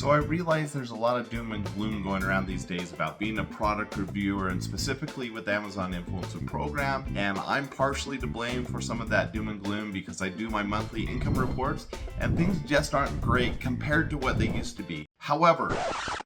So I realize there's a lot of doom and gloom going around these days about being a product reviewer, and specifically with the Amazon Influencer Program, and I'm partially to blame for some of that doom and gloom because I do my monthly income reports and things just aren't great compared to what they used to be. However,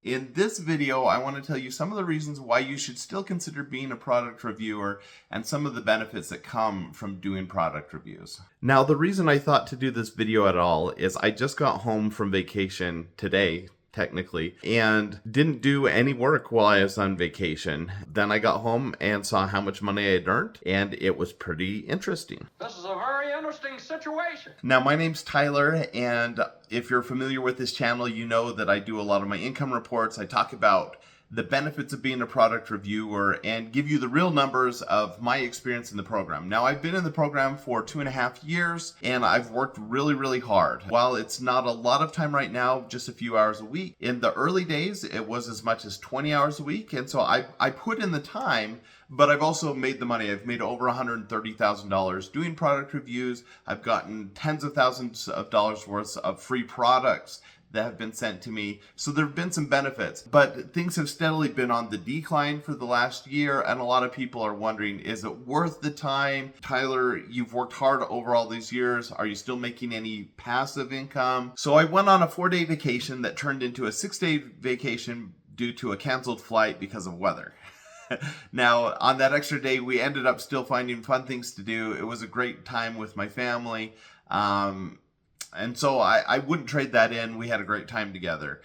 in this video, I want to tell you some of the reasons why you should still consider being a product reviewer and some of the benefits that come from doing product reviews. Now, the reason I thought to do this video at all is I just got home from vacation today, technically, and didn't do any work while I was on vacation. Then I got home and saw how much money I had earned, and it was pretty interesting. This is a very interesting situation. Now, my name's Tyler, and if you're familiar with this channel, you know that I do a lot of my income reports. I talk about the benefits of being a product reviewer and give you the real numbers of my experience in the program. Now, I've been in the program for 2.5 years and I've worked really hard. While it's not a lot of time right now, just a few hours a week, in the early days, it was as much as 20 hours a week. And so I put in the time, but I've also made the money. I've made over $130,000 doing product reviews. I've gotten tens of thousands of dollars worth of free products that have been sent to me. So there have been some benefits, but things have steadily been on the decline for the last year. And a lot of people are wondering, is it worth the time? Tyler, you've worked hard over all these years. Are you still making any passive income? So I went on a 4-day vacation that turned into a 6-day vacation due to a canceled flight because of weather. Now, on that extra day, we ended up still finding fun things to do. It was a great time with my family. And so I wouldn't trade that in. We had a great time together.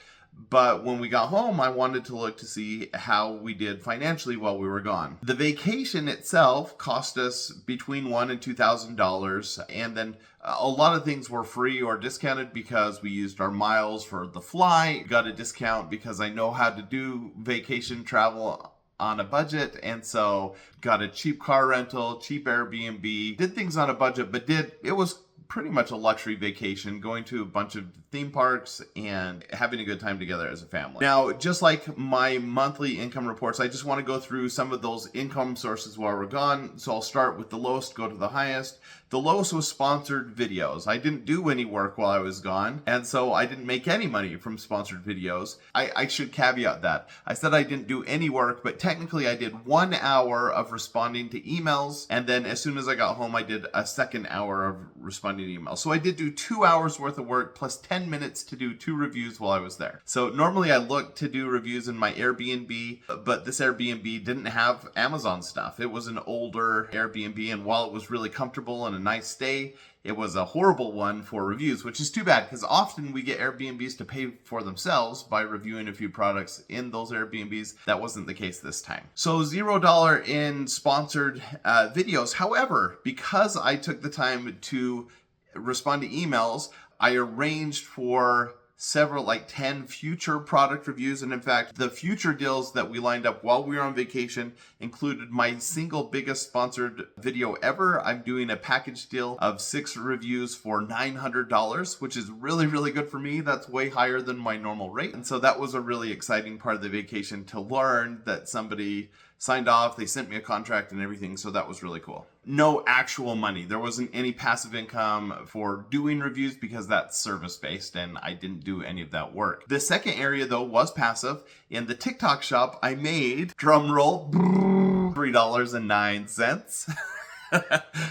But when we got home, I wanted to look to see how we did financially while we were gone. The vacation itself cost us between $1,000 and $2,000. And then a lot of things were free or discounted because we used our miles for the flight. Got a discount because I know how to do vacation travel on a budget, and so got a cheap car rental, cheap Airbnb, did things on a budget, but it was pretty much a luxury vacation, going to a bunch of theme parks and having a good time together as a family. Now, just like my monthly income reports, I just want to go through some of those income sources while we're gone. So I'll start with the lowest, go to the highest. The lowest was sponsored videos. I didn't do any work while I was gone, and so I didn't make any money from sponsored videos. I should caveat that. I said I didn't do any work, but technically I did 1 hour of responding to emails, and then as soon as I got home, I did a second hour of responding to emails. So I did do 2 hours worth of work plus 10 minutes to do 2 reviews while I was there. So normally I look to do reviews in my Airbnb, but this Airbnb didn't have Amazon stuff. It was an older Airbnb, and while it was really comfortable and a nice stay, it was a horrible one for reviews, which is too bad because often we get Airbnbs to pay for themselves by reviewing a few products in those Airbnbs. That wasn't the case this time. So $0 in sponsored videos. However, because I took the time to respond to emails, I arranged for several, like 10 future product reviews. And in fact, the future deals that we lined up while we were on vacation included my single biggest sponsored video ever. I'm doing a package deal of 6 reviews for $900, which is really good for me. That's way higher than my normal rate. And so that was a really exciting part of the vacation to learn that somebody signed off, they sent me a contract and everything, so that was really cool. No actual money. There wasn't any passive income for doing reviews because that's service-based and I didn't do any of that work. The second area though was passive. In the TikTok shop, I made, drum roll, $3.09.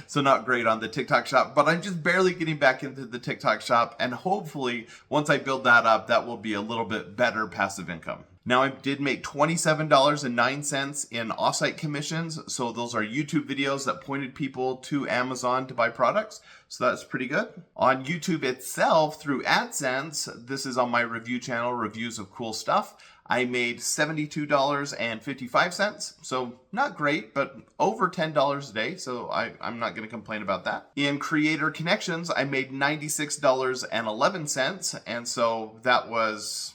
So not great on the TikTok shop, but I'm just barely getting back into the TikTok shop, and hopefully once I build that up, that will be a little bit better passive income. Now, I did make $27.09 in offsite commissions. So those are YouTube videos that pointed people to Amazon to buy products. So that's pretty good. On YouTube itself, through AdSense, this is on my review channel, reviews of cool stuff, I made $72.55. So not great, but over $10 a day. So I'm not going to complain about that. In Creator Connections, I made $96.11. And so that was,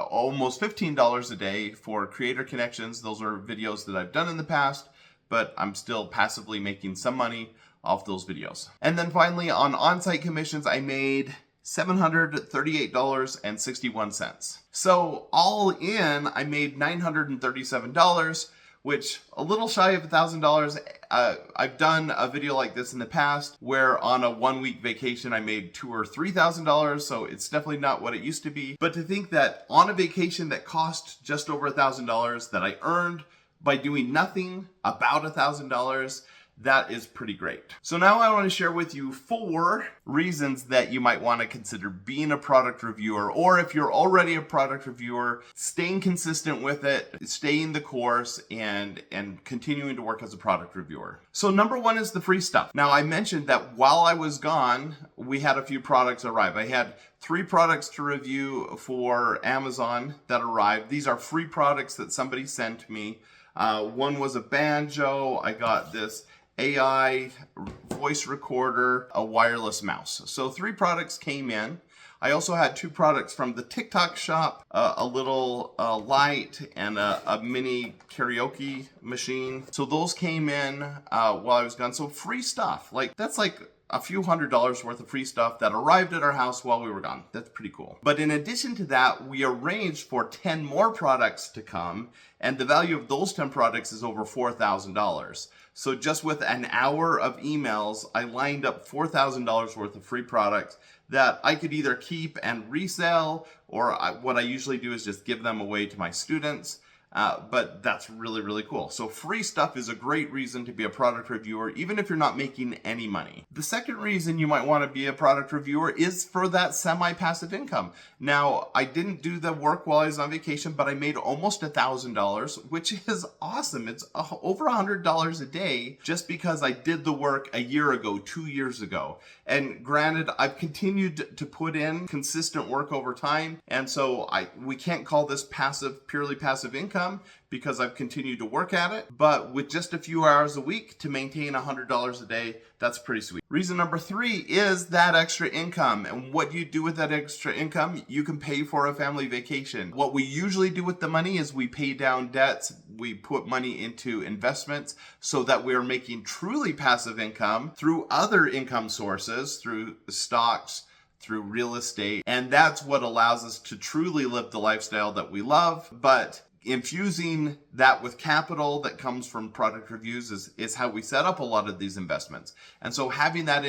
almost $15 a day for Creator Connections. Those are videos that I've done in the past, but I'm still passively making some money off those videos. And then finally, on on-site commissions, I made $738.61. So all in, I made $937, which a little shy of $1,000. I've done a video like this in the past where on a 1-week vacation I made $2,000 or $3,000, so it's definitely not what it used to be. But to think that on a vacation that cost just over $1,000 that I earned by doing nothing, about $1,000, that is pretty great. So now I want to share with you 4 reasons that you might want to consider being a product reviewer, or if you're already a product reviewer, staying consistent with it, staying the course, and continuing to work as a product reviewer. So number 1 is the free stuff. Now I mentioned that while I was gone, we had a few products arrive. I had 3 products to review for Amazon that arrived. These are free products that somebody sent me. One was a banjo. I got this AI voice recorder, a wireless mouse. So 3 products came in. I also had 2 products from the TikTok shop, a little light and a mini karaoke machine. So those came in while I was gone. So free stuff, that's like a few $100s worth of free stuff that arrived at our house while we were gone. That's pretty cool. But in addition to that, we arranged for 10 more products to come, and the value of those 10 products is over $4,000. So just with an hour of emails, I lined up $4,000 worth of free products that I could either keep and resell, or what I usually do is just give them away to my students. But that's really, really cool. So free stuff is a great reason to be a product reviewer, even if you're not making any money. The second reason you might want to be a product reviewer is for that semi-passive income. Now, I didn't do the work while I was on vacation, but I made almost $1,000, which is awesome. It's over $100 a day just because I did the work a year ago, 2 years ago. And granted, I've continued to put in consistent work over time. And so we can't call this purely passive income, because I've continued to work at it. But with just a few hours a week to maintain $100 a day, that's pretty sweet. Reason number 3 is that extra income. And what you do with that extra income, you can pay for a family vacation. What we usually do with the money is we pay down debts, we put money into investments so that we are making truly passive income through other income sources, through stocks, through real estate. And that's what allows us to truly live the lifestyle that we love. But infusing that with capital that comes from product reviews is how we set up a lot of these investments. And so having that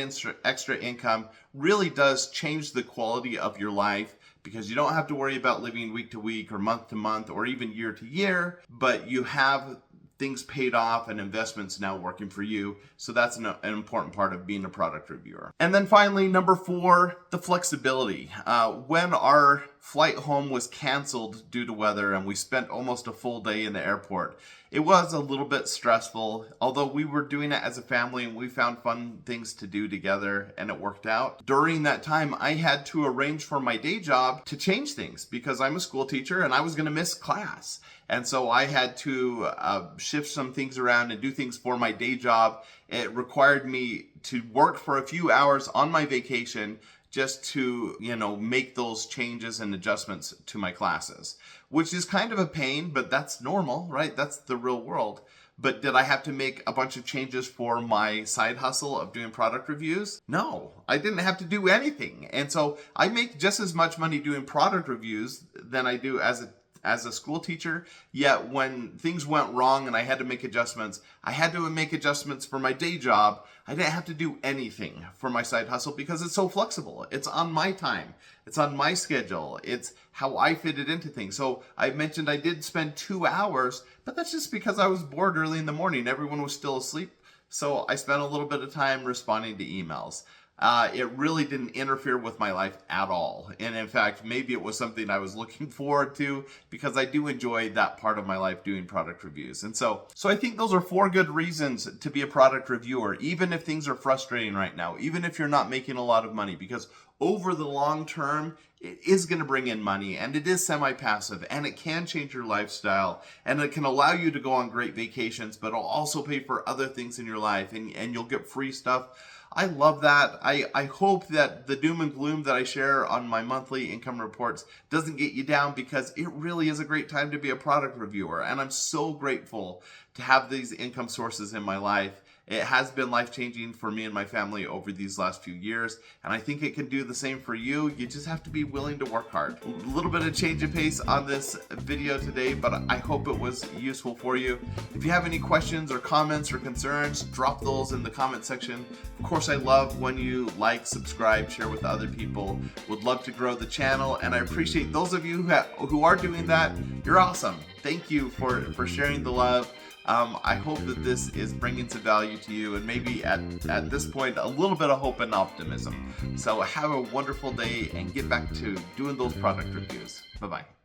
extra income really does change the quality of your life, because you don't have to worry about living week to week or month to month or even year to year, but you have things paid off and investments now working for you. So that's an important part of being a product reviewer. And then finally, number 4, the flexibility. When our flight home was canceled due to weather and we spent almost a full day in the airport, it was a little bit stressful, although we were doing it as a family and we found fun things to do together and it worked out. During that time, I had to arrange for my day job to change things because I'm a school teacher and I was going to miss class. And so I had to shift some things around and do things for my day job. It required me to work for a few hours on my vacation just to, make those changes and adjustments to my classes, which is kind of a pain, but that's normal, right? That's the real world. But did I have to make a bunch of changes for my side hustle of doing product reviews? No, I didn't have to do anything. And so I make just as much money doing product reviews than I do as a school teacher. Yet when things went wrong and I had to make adjustments, I had to make adjustments for my day job. I didn't have to do anything for my side hustle because it's so flexible. It's on my time. It's on my schedule. It's how I fit it into things. So I mentioned I did spend 2 hours, but that's just because I was bored early in the morning. Everyone was still asleep. So I spent a little bit of time responding to emails. It really didn't interfere with my life at all. And in fact, maybe it was something I was looking forward to because I do enjoy that part of my life doing product reviews. And so I think those are 4 good reasons to be a product reviewer, even if things are frustrating right now, even if you're not making a lot of money, because over the long term, it is going to bring in money and it is semi-passive and it can change your lifestyle and it can allow you to go on great vacations, but it'll also pay for other things in your life and you'll get free stuff. I love that. I hope that the doom and gloom that I share on my monthly income reports doesn't get you down, because it really is a great time to be a product reviewer. And I'm so grateful to have these income sources in my life. It has been life-changing for me and my family over these last few years, and I think it can do the same for you. You just have to be willing to work hard. A little bit of change of pace on this video today, but I hope it was useful for you. If you have any questions or comments or concerns, drop those in the comment section. Of course, I love when you like, subscribe, share with other people. Would love to grow the channel, and I appreciate those of you who are doing that. You're awesome. Thank you for sharing the love. I hope that this is bringing some value to you, and maybe at this point a little bit of hope and optimism. So have a wonderful day and get back to doing those product reviews. Bye-bye.